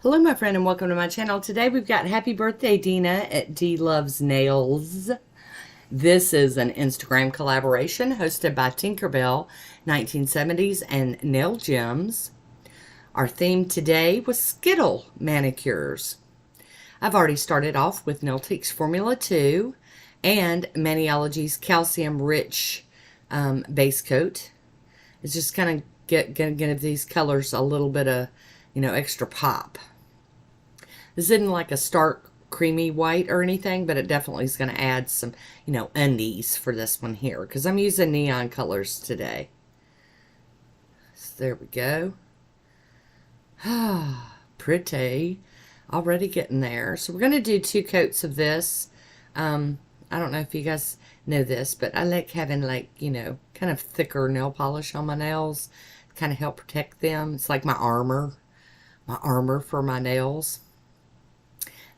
Hello, my friend, and welcome to my channel. Today we've got Happy Birthday Dina at D Loves Nails. This is an Instagram collaboration hosted by Tinkerbell 1970s and Nail Gems. Our theme today was Skittle manicures. I've already started off with Nailtique's Formula 2 and Maniology's Calcium Rich base coat. It's just kind of gonna give these colors a little bit of, extra pop. This isn't like a stark creamy white or anything, but it definitely is going to add some, unease for this one here because I'm using neon colors today. So there we go. Ah, pretty. Already getting there. So we're going to do 2 coats of this. I don't know if you guys know this, but I like having kind of thicker nail polish on my nails. Kind of help protect them. It's like my armor for my nails.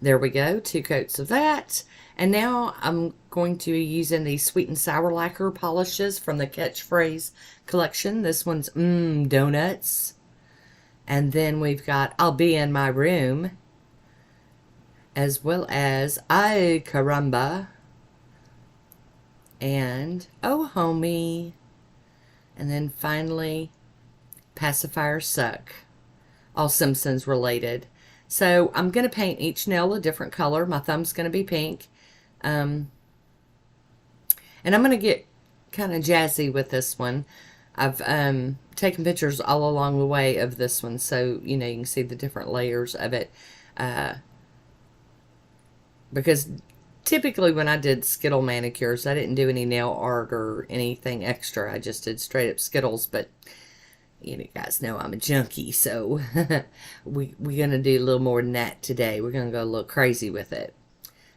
There we go, 2 coats of that. And now I'm going to be using these Sweet and Sour Lacquer polishes from the Catchphrase collection. This one's Donuts. And then we've got I'll Be in My Room, as well as Ay Caramba and Oh Homie. And then finally, Pacifier Suck. All Simpsons related. So I'm going to paint each nail a different color. My thumb's going to be pink. And I'm going to get kind of jazzy with this one. I've taken pictures all along the way of this one, so you can see the different layers of it. Because typically when I did Skittle manicures, I didn't do any nail art or anything extra. I just did straight up Skittles, but you guys know I'm a junkie, so we're going to do a little more than that today. We're going to go a little crazy with it.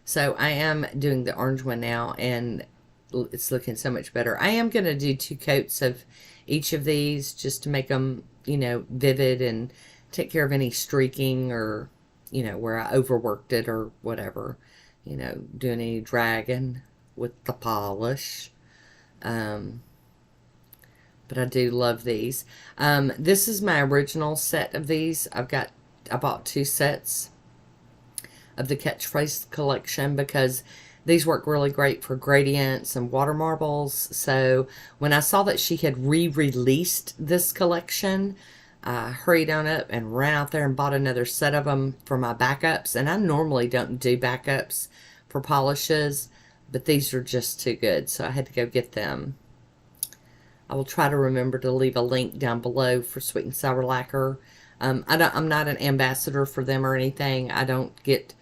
So I am doing the orange one now, and it's looking so much better. I am going to do 2 coats of each of these just to make them, vivid and take care of any streaking or, where I overworked it or whatever. Doing any dragging with the polish. But I do love these. This is my original set of these. I bought 2 sets of the Catchphrase collection because these work really great for gradients and water marbles. So when I saw that she had re-released this collection, I hurried on up and ran out there and bought another set of them for my backups. And I normally don't do backups for polishes, but these are just too good, so I had to go get them. I will try to remember to leave a link down below for Sweet and Sour Lacquer. I'm not an ambassador for them or anything. I don't get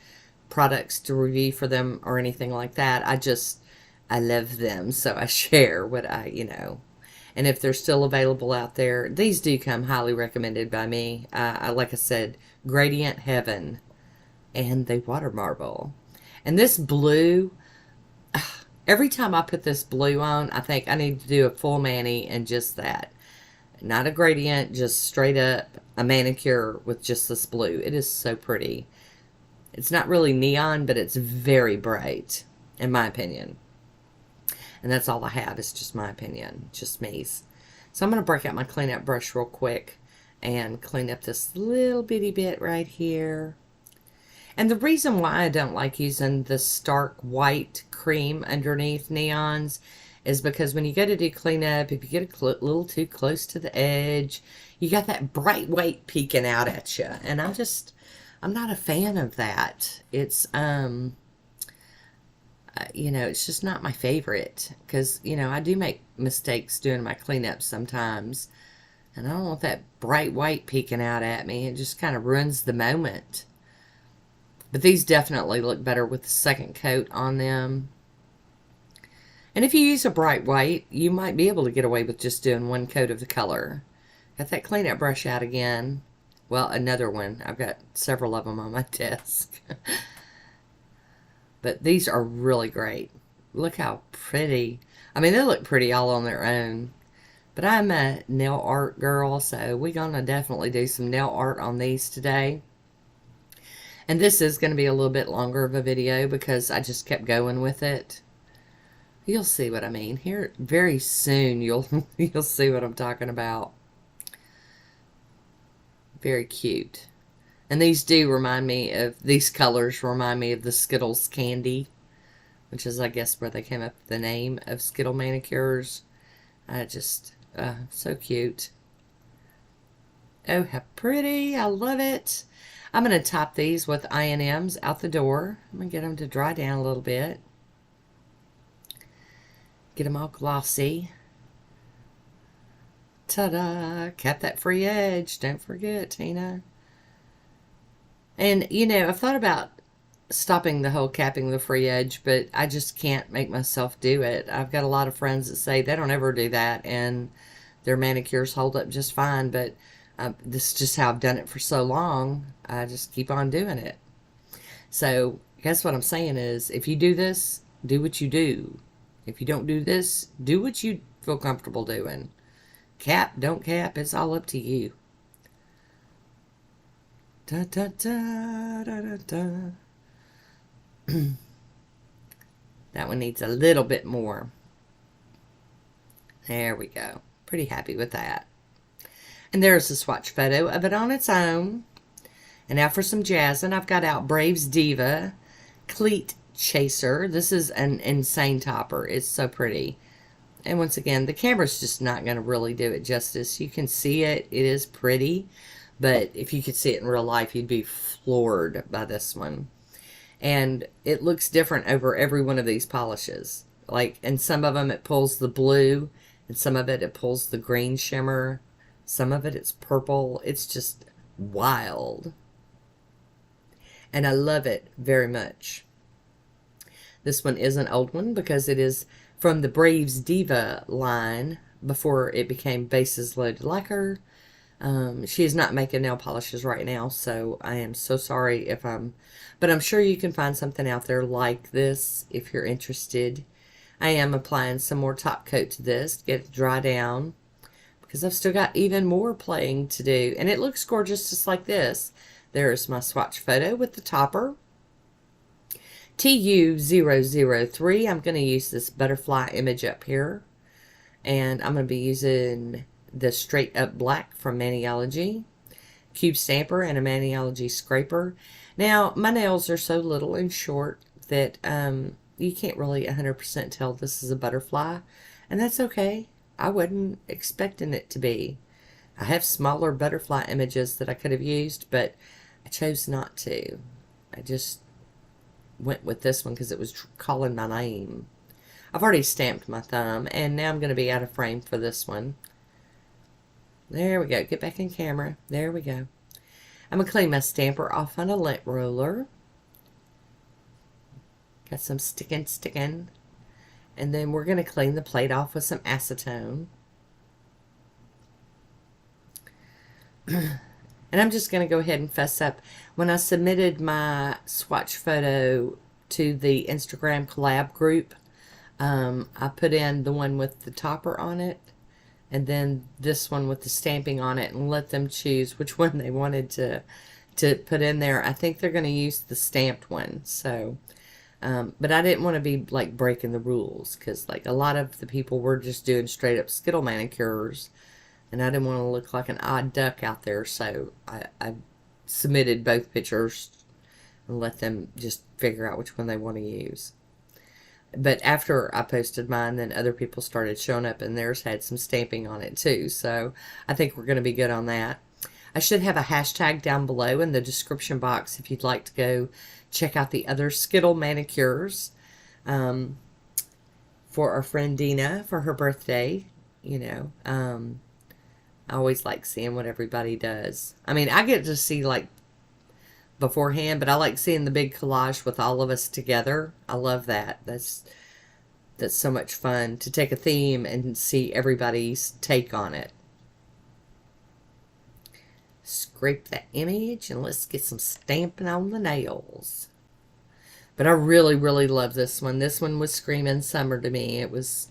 products to review for them or anything like that. I love them, so I share what And if they're still available out there, these do come highly recommended by me. Like I said, Gradient Heaven and the Water Marble. And this blue, every time I put this blue on, I think I need to do a full mani and just that. Not a gradient, just straight up a manicure with just this blue. It is so pretty. It's not really neon, but it's very bright, in my opinion. And that's all I have. It's just my opinion. Just me's. So I'm going to break out my cleanup brush real quick and clean up this little bitty bit right here. And the reason why I don't like using the stark white cream underneath neons is because when you go to do cleanup, if you get a little too close to the edge, you got that bright white peeking out at you. And I'm not a fan of that. It's, it's just not my favorite because, I do make mistakes doing my cleanup sometimes. And I don't want that bright white peeking out at me. It just kind of ruins the moment. But these definitely look better with the second coat on them. And if you use a bright white, you might be able to get away with just doing 1 coat of the color. Got that cleanup brush out again. Well, another one. I've got several of them on my desk. But these are really great. Look how pretty. I mean, they look pretty all on their own. But I'm a nail art girl, so we're going to definitely do some nail art on these today. And this is going to be a little bit longer of a video because I just kept going with it. You'll see what I mean. Here, very soon, you'll see what I'm talking about. Very cute. And these do remind me of, these colors remind me of the Skittles candy, which is, I guess, where they came up with the name of Skittle Manicures. So cute. Oh, how pretty. I love it. I'm going to top these with I&Ms out the door. I'm going to get them to dry down a little bit. Get them all glossy. Ta-da! Cap that free edge. Don't forget, Tina. And, you know, I've thought about stopping the whole capping the free edge, but I just can't make myself do it. I've got a lot of friends that say they don't ever do that, and their manicures hold up just fine, but this is just how I've done it for so long. I just keep on doing it. So, guess what I'm saying is, if you do this, do what you do. If you don't do this, do what you feel comfortable doing. Cap, don't cap, it's all up to you. Da da da da da da. That one needs a little bit more. There we go. Pretty happy with that. And there's a swatch photo of it on its own. And now for some jazzing, I've got out Braves Diva Cleat Chaser. This is an insane topper. It's so pretty. And once again, the camera's just not going to really do it justice. You can see it. It is pretty. But if you could see it in real life, you'd be floored by this one. And it looks different over every one of these polishes. Like, in some of them it pulls the blue, and some of it pulls the green shimmer. Some of it's purple. It's just wild. And I love it very much. This one is an old one because it is from the Braves Diva line before it became Bases Loaded Lacquer. She is not making nail polishes right now, so I am so sorry if but I'm sure you can find something out there like this if you're interested. I am applying some more top coat to this to get it to dry down because I've still got even more playing to do, and it looks gorgeous just like this. There's my swatch photo with the topper. TU003, I'm going to use this butterfly image up here, and I'm going to be using the Straight Up Black from Maniology, cube stamper, and a Maniology scraper. Now, my nails are so little and short that you can't really 100% tell this is a butterfly, and that's okay. I wasn't expecting it to be. I have smaller butterfly images that I could have used, but I chose not to. I just went with this one because it was calling my name. I've already stamped my thumb, and now I'm going to be out of frame for this one. There we go. Get back in camera. There we go. I'm going to clean my stamper off on a lint roller. Got some sticking. And then we're going to clean the plate off with some acetone. And I'm just going to go ahead and fess up. When I submitted my swatch photo to the Instagram collab group, I put in the one with the topper on it, and then this one with the stamping on it, and let them choose which one they wanted to put in there. I think they're going to use the stamped one. So, but I didn't want to be like breaking the rules, because like a lot of the people were just doing straight up Skittle manicures, and I didn't want to look like an odd duck out there. So I submitted both pictures and let them just figure out which one they want to use. But after I posted mine, then other people started showing up, and theirs had some stamping on it too. So I think we're going to be good on that. I should have a hashtag down below in the description box if you'd like to go check out the other Skittle manicures for our friend Dina for her birthday. You know, I always like seeing what everybody does. I mean, I get to see like beforehand, but I like seeing the big collage with all of us together. I love that. That's so much fun to take a theme and see everybody's take on it. Scrape that image and let's get some stamping on the nails. But I really, really love this one. This one was screaming summer to me. It was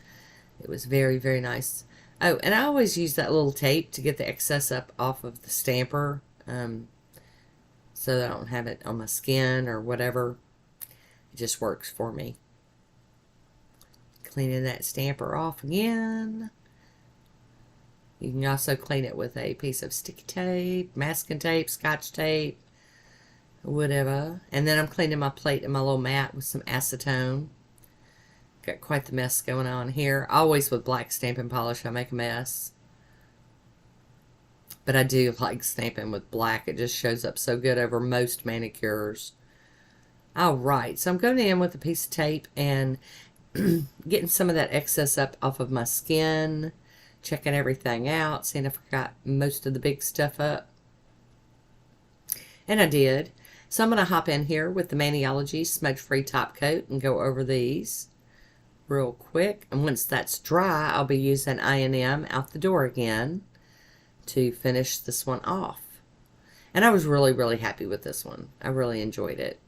very, very nice. Oh, and I always use that little tape to get the excess up off of the stamper, so that I don't have it on my skin or whatever. It just works for me. Cleaning that stamper off again. You can also clean it with a piece of sticky tape, masking tape, scotch tape, whatever. And then I'm cleaning my plate and my little mat with some acetone. Got quite the mess going on here. Always with black stamping polish I make a mess. But I do like stamping with black. It just shows up so good over most manicures. Alright, so I'm going in with a piece of tape and getting some of that excess up off of my skin. Checking everything out. Seeing if I got most of the big stuff up. And I did. So I'm going to hop in here with the Maniology Smudge Free Top Coat and go over these real quick. And once that's dry, I'll be using I&M Out the Door again to finish this one off. And I was really, really happy with this one. I really enjoyed it.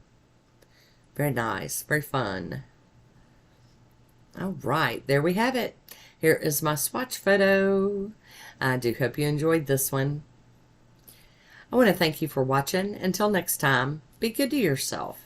Very nice. Very fun. Alright, there we have it. Here is my swatch photo. I do hope you enjoyed this one. I want to thank you for watching. Until next time, be good to yourself.